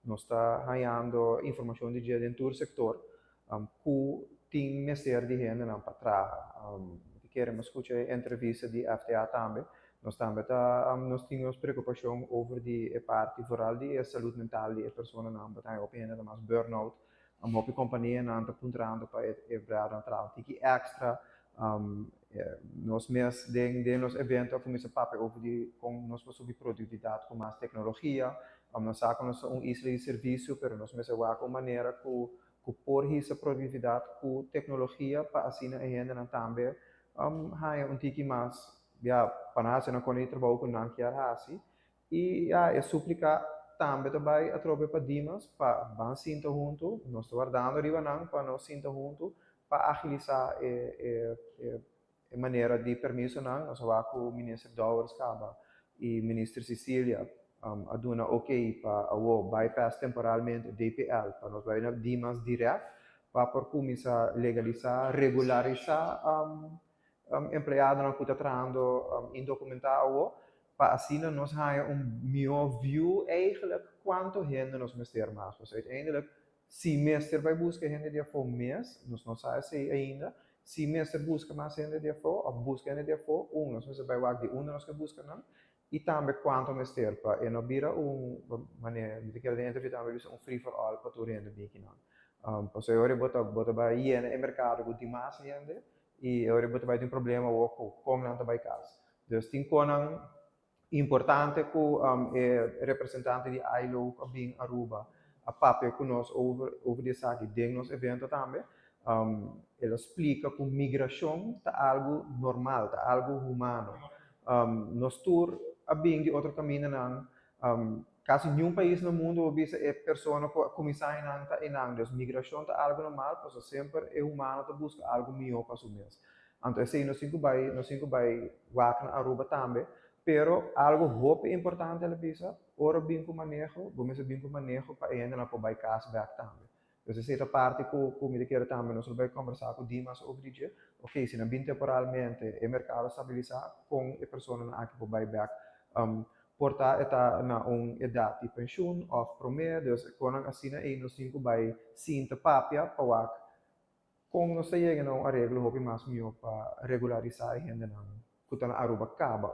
nós está ganhando informação de dia dentro do setor, que tem mestre de gente não para trás. Queremos escutar entrevista de FTA também. Nós também nós temos preocupação over a parte vooral de saúde mental de pessoas não, mas também opinião mais burnout. Op companhia não está puntrando para brada trabalho. Tem extra nós mesmos de nos eventos começamos a falar com nós sobre produtividade com mais tecnologia. Nós sacamos isla de serviço, mas nós mesmos vamos com maneira que por essa produtividade com tecnologia para assim a gente também há tique mais para nós não quando trabalho com não quer assim e é suplicar também a tropa para dimas para van sinto junto nós guardando riba não para nós sinto junto para agilizar a maneira de permisso não nós vamos com o ministro Dowers Caba e ministro Cecília a dona ok para bypass temporalmente DPL para nós vai na dimas direto para por começar a legalizar regularizar empregado não está trabalhando indocumentado para assim nós ganhar melhor view eigenlijk quanto gente nós mestre mais. Dus uiteindelijk, se mestre vai buscar gente de for mês, nós não sabemos ainda, se mestre busca mais gente de for, ou busca gente de for, nós vai ver de nós que busca não, e também quanto mestre para e não vira maneira de que a gente também free for all para tudo gente bem que não. Pues agora bota vai ir no mercado com demais gente e agora bota vai ter problema com não vai casa. Dus tem conan importante que o representante de ILO bem Aruba a papel conosco over essa aqui dentro nos evento também ele explica que migração é algo normal é algo humano nós tour a bem de outro caminho não quase nenhum país no mundo ou bisa é pessoa que começar em não dus migração é algo normal porque sempre é humano que busca algo melhor para si mesmo então assim nós cinco vai na Aruba também pero algo hope importante é bisa ora bem com manejo vamos bem com manejo para ainda não para cashback também então essa parte que me quero também nós vamos conversar com Dimas sobre isso ok se não bem temporalmente o mercado estabilizar com a pessoa não aqui para buyback portar está na idade de pensioen of promedio, dus quando assim aí nós cinco vai sinta papia para com nós chegando a arreglo hope mais melhor para regularizar ainda não, que tá na Aruba acaba